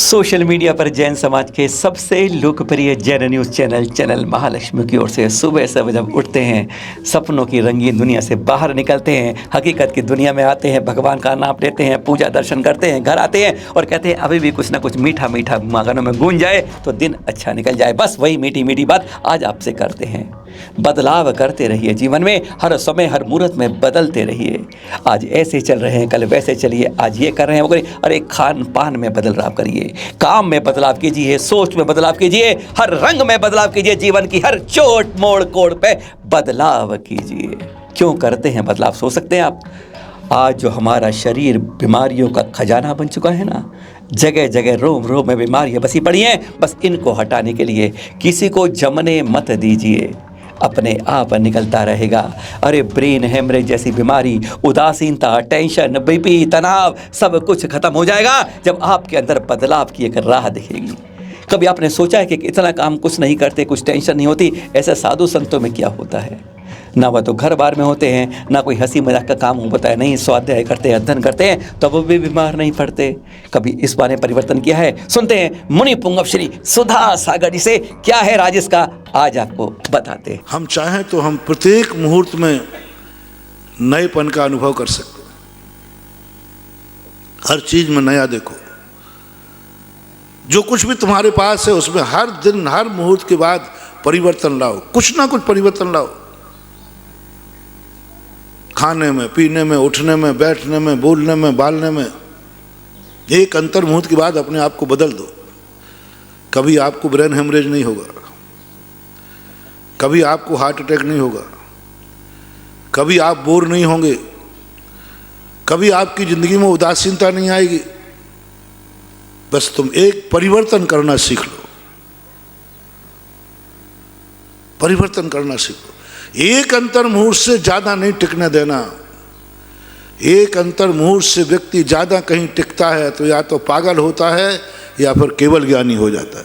Social media पर जैन समाज के सबसे लोकप्रिय जैन न्यूज़ चैनल महालक्ष्मी की ओर से सुबह सब जब उठते हैं, सपनों की रंगीन दुनिया से बाहर निकलते हैं, हकीकत की दुनिया में आते हैं, भगवान का नाम लेते हैं, पूजा दर्शन करते हैं, घर आते हैं और कहते हैं अभी भी कुछ ना कुछ मीठा मीठा कानों में गूंज जाए तो दिन अच्छा निकल जाए। बस वही मीठी मीठी बात आज आपसे करते हैं। बदलाव करते रहिए, जीवन में हर समय हर मुहूर्त में बदलते रहिए। आज ऐसे चल रहे हैं, कल वैसे चलिए, आज ये कर रहे हैं वो करिए। अरे खान पान में बदलाव करिए, काम में बदलाव कीजिए, सोच में बदलाव कीजिए, हर रंग में बदलाव कीजिए, जीवन की हर चोट मोड़ कोड़ पे बदलाव कीजिए। क्यों करते हैं बदलाव, सोच सकते हैं आप? आज जो हमारा शरीर बीमारियों का खजाना बन चुका है ना, जगह जगह रोम रोम में बीमारियां बसी पड़ी हैं। बस इनको हटाने के लिए किसी को जमने मत दीजिए, अपने आप निकलता रहेगा। अरे ब्रेन हेमरेज जैसी बीमारी, उदासीनता, टेंशन, बीपी, तनाव सब कुछ खत्म हो जाएगा जब आपके अंदर बदलाव की एक राह दिखेगी। कभी आपने सोचा है कि इतना काम कुछ नहीं करते, कुछ टेंशन नहीं होती? ऐसे साधु संतों में क्या होता है? ना वह तो घर बार में होते हैं, ना कोई हंसी मजाक का काम होता है, नहीं स्वाध्याय करते हैं, अध्ययन करते हैं, तो वो भी बीमार नहीं पड़ते। कभी इस बारे में परिवर्तन किया है? सुनते हैं मुनि पुंगव श्री सुधा सागर जी से, क्या है राज इसका, आज आपको बताते हैं। हम चाहें तो हम प्रत्येक मुहूर्त में नएपन का अनुभव कर सकते हैं। हर चीज में नया देखो, जो कुछ भी तुम्हारे पास है उसमें हर दिन हर मुहूर्त के बाद परिवर्तन लाओ, कुछ ना कुछ परिवर्तन लाओ। खाने में, पीने में, उठने में, बैठने में, बोलने में, बालने में, एक अंतर मुहूर्त के बाद अपने आप को बदल दो। कभी आपको ब्रेन हेमरेज नहीं होगा, कभी आपको हार्ट अटैक नहीं होगा, कभी आप बोर नहीं होंगे, कभी आपकी जिंदगी में उदासीनता नहीं आएगी। बस तुम एक परिवर्तन करना सीख लो, परिवर्तन करना सीख लो। एक अंतर मुहूर्त से ज्यादा नहीं टिकने देना। एक अंतर मुहूर्त से व्यक्ति ज्यादा कहीं टिकता है तो या तो पागल होता है या फिर केवल ज्ञानी हो जाता है।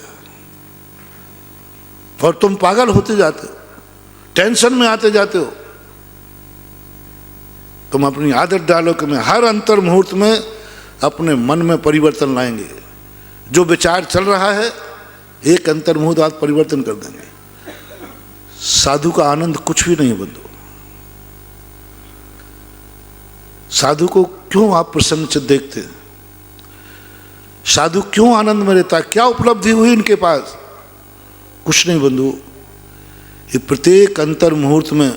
और तुम पागल होते जाते हो, टेंशन में आते जाते हो। तुम अपनी आदत डालो कि मैं हर अंतर मुहूर्त में अपने मन में परिवर्तन लाएंगे। जो विचार चल रहा है एक अंतर मुहूर्त बाद परिवर्तन कर देंगे। साधु का आनंद कुछ भी नहीं बंधु। साधु को क्यों आप प्रसन्नचित्त देखते हैं? साधु क्यों आनंद में रहता है? क्या उपलब्धि हुई इनके पास? कुछ नहीं बंधु। ये प्रत्येक अंतर मुहूर्त में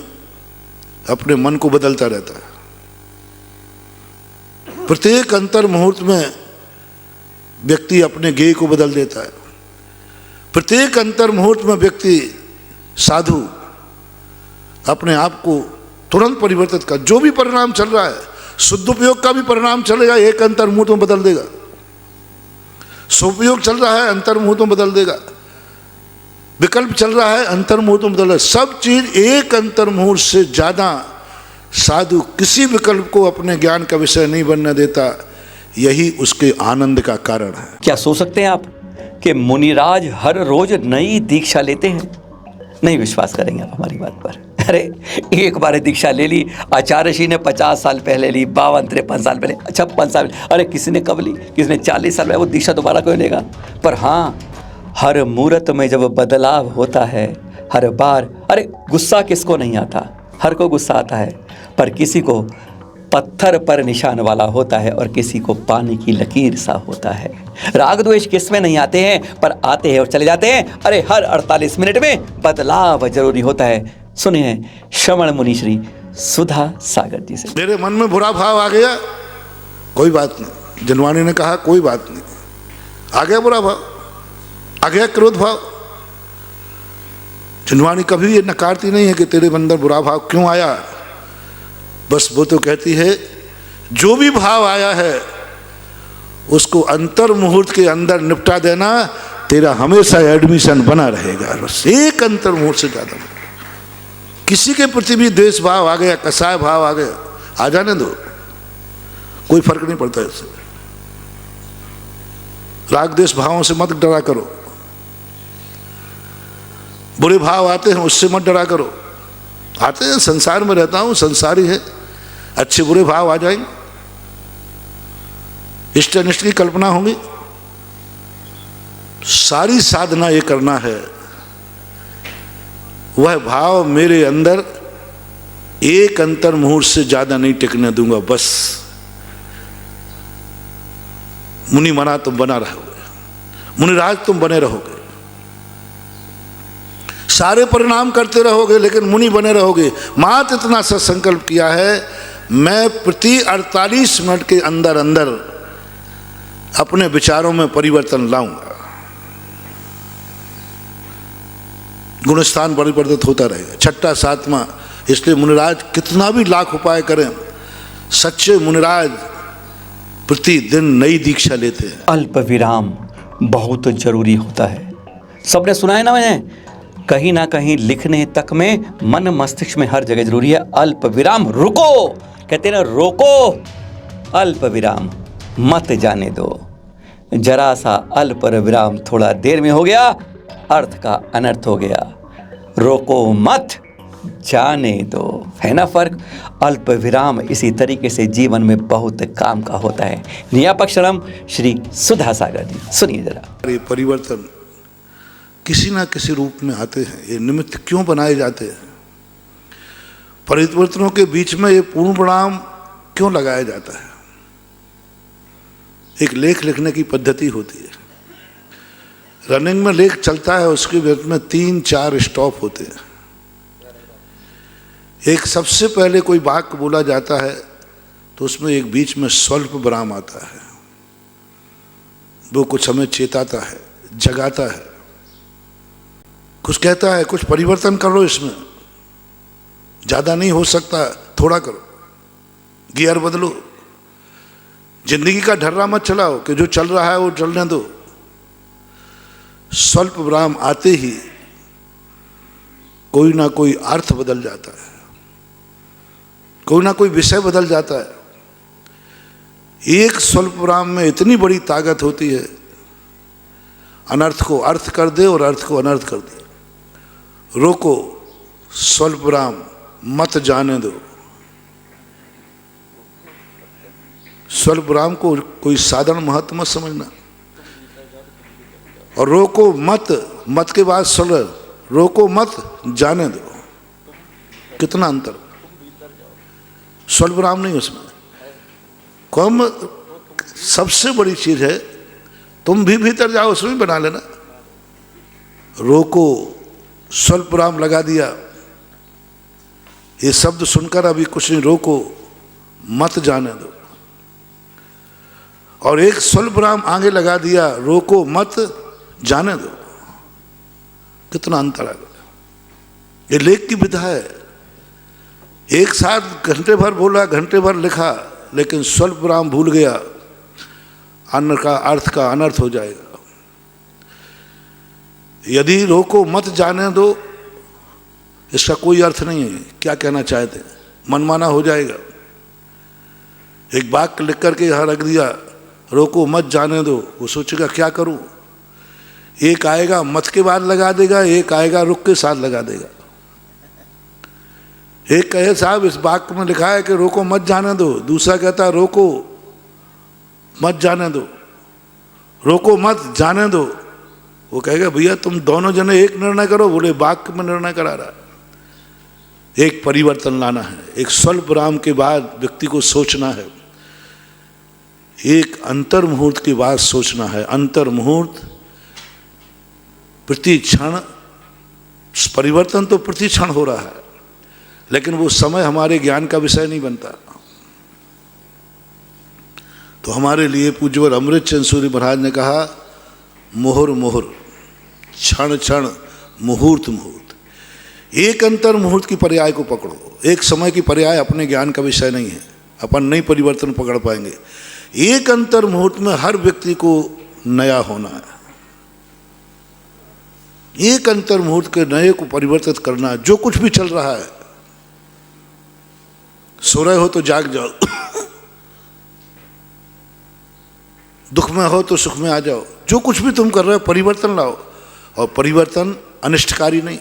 अपने मन को बदलता रहता है। प्रत्येक अंतर मुहूर्त में व्यक्ति अपने गेय को बदल देता है। प्रत्येक अंतर मुहूर्त में व्यक्ति साधु अपने आप को तुरंत परिवर्तित कर, जो भी परिणाम चल रहा है, शुद्ध उपयोग का भी परिणाम चलेगा, एक अंतर मुहूर्त में बदल देगा। सुपयोग चल रहा है, अंतर मुहूर्त में बदल देगा। विकल्प चल रहा है, अंतर मुहूर्त में बदल देगा। सब चीज एक अंतर मुहूर्त से ज्यादा साधु किसी विकल्प को अपने ज्ञान का विषय नहीं बनने देता। यही उसके आनंद का कारण है। क्या सोच सकते हैं आप कि मुनिराज हर रोज नई दीक्षा लेते हैं? नहीं विश्वास करेंगे आप हमारी बात पर। अरे एक बार दीक्षा ले ली, आचार्य जी ने 50 साल पहले ली, 52-53 साल पहले, 56 साल। अरे किसी ने कब ली, किसी ने 40 साल पहले, वो दीक्षा दोबारा क्यों लेगा? पर हाँ, हर मुहूर्त में जब बदलाव होता है, हर बार, अरे गुस्सा किसको नहीं आता? हर को गुस्सा आता है, पर किसी को पत्थर पर निशान वाला होता है और किसी को पानी की लकीर सा होता है। राग द्वेष किस में नहीं आते हैं, पर आते हैं और चले जाते हैं। अरे हर 48 मिनट में बदलाव जरूरी होता है। सुनिए श्रवण मुनि श्री सुधा सागर जी से। मेरे मन में बुरा भाव आ गया, कोई बात नहीं। जनवाणी ने कहा कोई बात नहीं, आ गया बुरा भाव, आ गया क्रोध भाव। जनवाणी कभी ये नकारती नहीं है कि तेरे अंदर बुरा भाव क्यों आया। बस वो तो कहती है जो भी भाव आया है उसको अंतर मुहूर्त के अंदर निपटा देना, तेरा हमेशा एडमिशन बना रहेगा। बस एक अंतर मुहूर्त से ज्यादा। किसी के प्रति भी द्वेष भाव आ गया, कसाय भाव आ गया, आ जाने दो, कोई फर्क नहीं पड़ता इससे। राग द्वेष भावों से मत डरा करो। बुरे भाव आते हैं उससे मत डरा करो। आते हैं, संसार में रहता हूं, संसारी है, अच्छे बुरे भाव आ जाएंगे, इष्ट अनिष्ट की कल्पना होगी। सारी साधना ये करना है, वह भाव मेरे अंदर एक अंतर मुहूर्त से ज्यादा नहीं टिकने दूंगा। बस मुनि मना तुम बना रहोगे, मुनिराज तुम बने रहोगे, सारे परिणाम करते रहोगे लेकिन मुनि बने रहोगे। मात्र इतना सा संकल्प किया है, मैं प्रति 48 मिनट के अंदर अंदर अपने विचारों में परिवर्तन लाऊंगा। गुणस्थान परिवर्तित होता रहेगा। छठा सातवां, इसलिए मुनिराज कितना भी लाख उपाय करें, सच्चे मुनिराज प्रतिदिन नई दीक्षा लेते हैं। अल्प विराम बहुत जरूरी होता है। सबने सुना है ना, मैंने कहीं ना कहीं लिखने तक में, मन मस्तिष्क में हर जगह जरूरी है अल्प विराम। रुको, कहते हैं ना, रोको अल्प विराम मत जाने दो। जरा सा अल्प विराम थोड़ा देर में हो गया, अर्थ का अनर्थ हो गया। रोको मत जाने दो, है ना फर्क। अल्प विराम इसी तरीके से जीवन में बहुत काम का होता है। नियापक्षरम श्री सुधा सागर जी, सुनिए जरा। ये परिवर्तन किसी ना किसी रूप में आते हैं। ये निमित्त क्यों बनाए जाते हैं? परिवर्तनों के बीच में ये पूर्ण विराम क्यों लगाया जाता है? एक लेख लिखने की पद्धति होती है। रनिंग में लेख चलता है, उसके बीच में 3-4 स्टॉप होते हैं। एक सबसे पहले कोई वाक्य बोला जाता है तो उसमें एक बीच में स्वल्प विराम आता है। वो कुछ हमें चेताता है, जगाता है, कुछ कहता है कुछ परिवर्तन करो, इसमें ज्यादा नहीं हो सकता, थोड़ा करो, गियर बदलो। जिंदगी का ढर्रा मत चलाओ कि जो चल रहा है वो चलने दो। स्वल्प विराम आते ही कोई ना कोई अर्थ बदल जाता है, कोई ना कोई विषय बदल जाता है। एक स्वल्प विराम में इतनी बड़ी ताकत होती है, अनर्थ को अर्थ कर दे और अर्थ को अनर्थ कर दे। रोको, स्वल्प विराम मत जाने दो। स्वल्प विराम को कोई साधारण महत्व मत समझना। और रोको मत, मत के बाद स्वल्प, रोको मत जाने दो। कितना अंतर। स्वल्प विराम नहीं उसमें, कम सबसे बड़ी चीज है, तुम भी भीतर जाओ, उसमें बना लेना। रोको, स्वल्प विराम लगा दिया। ये शब्द सुनकर अभी कुछ नहीं, रोको मत जाने दो। और एक स्वल्प विराम आगे लगा दिया, रोको मत जाने दो। कितना अंतर आ गया। ये लेख की विधा है। एक साथ घंटे भर बोला, घंटे भर लिखा, लेकिन स्वल्प विराम भूल गया, अन्न का अर्थ का अनर्थ हो जाएगा। यदि रोको मत जाने दो, इसका कोई अर्थ नहीं है। क्या कहना चाहते हैं, मनमाना हो जाएगा। एक वाक्य लिख करके यहाँ रख दिया, रोको मत जाने दो, वो सोचेगा क्या करूं। एक आएगा मत के बाद लगा देगा, एक आएगा रुक के साथ लगा देगा। एक कहे साहब इस वाक्य में लिखा है कि रोको मत जाने दो, दूसरा कहता है रोको मत जाने दो, रोको मत जाने दो। वो कहेगा भैया तुम दोनों जने एक निर्णय करो, बोले वाक्य में निर्णय करा रहा है। एक परिवर्तन लाना है, एक स्वल्प विराम के बाद व्यक्ति को सोचना है, एक अंतर मुहूर्त के बाद सोचना है। अंतर मुहूर्त प्रति क्षण, परिवर्तन तो प्रति क्षण हो रहा है, लेकिन वो समय हमारे ज्ञान का विषय नहीं बनता। तो हमारे लिए पूज्यवर अमृत चंद सूर्य महाराज ने कहा, मुहुर मुहुर, क्षण क्षण, मुहूर्त मुहूर्त। एक अंतर मुहूर्त की पर्याय को पकड़ो। एक समय की पर्याय अपने ज्ञान का विषय नहीं है, अपन नहीं परिवर्तन पकड़ पाएंगे। एक अंतर मुहूर्त में हर व्यक्ति को नया होना है। एक अंतर मुहूर्त के नए को परिवर्तित करना। जो कुछ भी चल रहा है, सो रहे हो तो जाग जाओ, दुख में हो तो सुख में आ जाओ। जो कुछ भी तुम कर रहे हो परिवर्तन लाओ। और परिवर्तन अनिष्टकारी नहीं।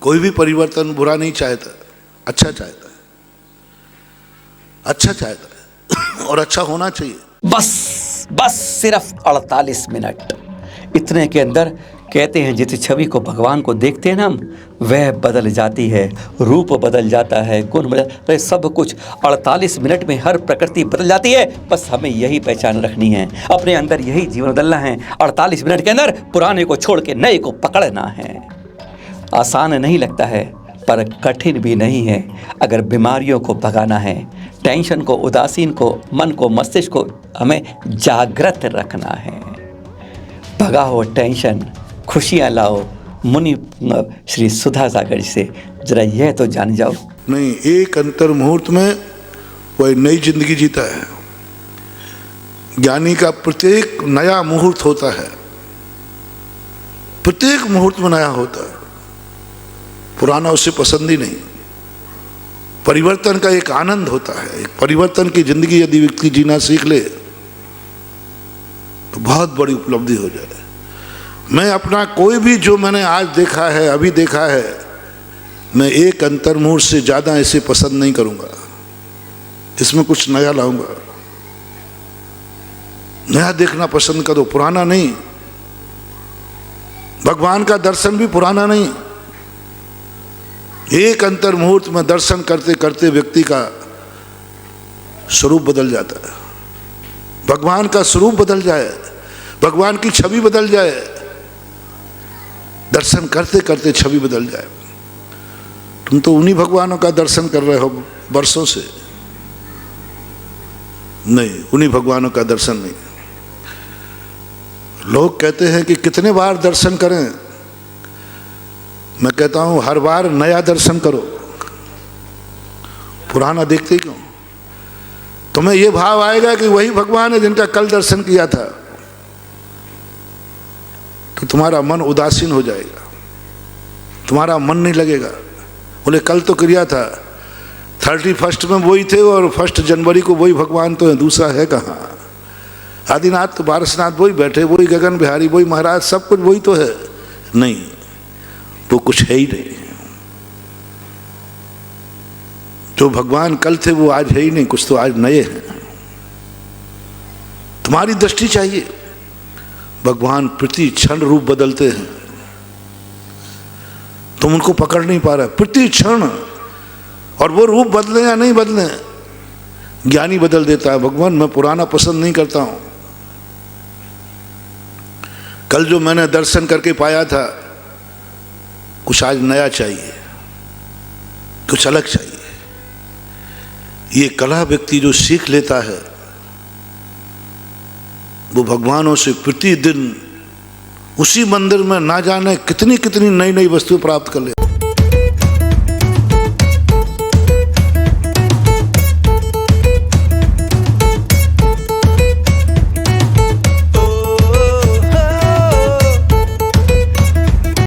कोई भी परिवर्तन बुरा नहीं चाहता, अच्छा चाहता है, अच्छा चाहता है और अच्छा होना चाहिए। बस सिर्फ 48 मिनट इतने के अंदर कहते हैं जिस छवि को भगवान को देखते हैं ना हम, वह बदल जाती है, रूप बदल जाता है, गुण बदल, सब कुछ 48 मिनट में हर प्रकृति बदल जाती है। बस हमें यही पहचान रखनी है, अपने अंदर यही जीवन बदलना है। 48 मिनट के अंदर पुराने को छोड़ के नए को पकड़ना है। आसान नहीं लगता है पर कठिन भी नहीं है। अगर बीमारियों को भगाना है, टेंशन को, उदासीन को, मन को, मस्तिष्क को हमें जागृत रखना है। भगाओ टेंशन, खुशियाँ लाओ। मुनि श्री सुधा सागर जी से जरा यह तो जान जाओ। नहीं, एक अंतर मुहूर्त में वह नई जिंदगी जीता है। ज्ञानी का प्रत्येक नया मुहूर्त होता है, प्रत्येक मुहूर्त में नया होता है। पुराना उसे पसंद ही नहीं। परिवर्तन का एक आनंद होता है। एक परिवर्तन की जिंदगी यदि व्यक्ति जीना सीख ले तो बहुत बड़ी उपलब्धि हो जाए। मैं अपना कोई भी जो मैंने आज देखा है, अभी देखा है, मैं एक अंतर मुहूर्त से ज़्यादा इसे पसंद नहीं करूँगा। इसमें कुछ नया लाऊंगा। नया देखना पसंद करो, पुराना नहीं। भगवान का दर्शन भी पुराना नहीं। एक अंतर मुहूर्त में दर्शन करते करते व्यक्ति का स्वरूप बदल जाता है। भगवान का स्वरूप बदल जाए, भगवान की छवि बदल जाए, दर्शन करते करते छवि बदल जाए। तुम तो उन्हीं भगवानों का दर्शन कर रहे हो वर्षों से। नहीं, उन्हीं भगवानों का दर्शन नहीं। लोग कहते हैं कि कितने बार दर्शन करें। मैं कहता हूं हर बार नया दर्शन करो। पुराना देखते क्यों? तुम्हें यह भाव आएगा कि वही भगवान है जिनका कल दर्शन किया था, तो तुम्हारा मन उदासीन हो जाएगा, तुम्हारा मन नहीं लगेगा। बोले कल तो क्रिया था, 31 में वही थे और 1 जनवरी को वही भगवान तो है, दूसरा है कहाँ? आदिनाथ तो पारसनाथ वही बैठे, वही गगन बिहारी, वही महाराज, सब कुछ वही तो है। नहीं, वो कुछ है ही नहीं। जो भगवान कल थे वो आज है ही नहीं, कुछ तो आज नए हैं। तुम्हारी दृष्टि चाहिए। भगवान प्रति क्षण रूप बदलते हैं, तुम उनको पकड़ नहीं पा रहे प्रति क्षण। और वो रूप बदले या नहीं बदले, ज्ञानी बदल देता है। भगवान मैं पुराना पसंद नहीं करता हूं। कल जो मैंने दर्शन करके पाया था, कुछ आज नया चाहिए, कुछ अलग चाहिए। ये कला व्यक्ति जो सीख लेता है वो भगवानों से प्रतिदिन उसी मंदिर में ना जाने कितनी कितनी नई नई वस्तुएं प्राप्त कर लेता।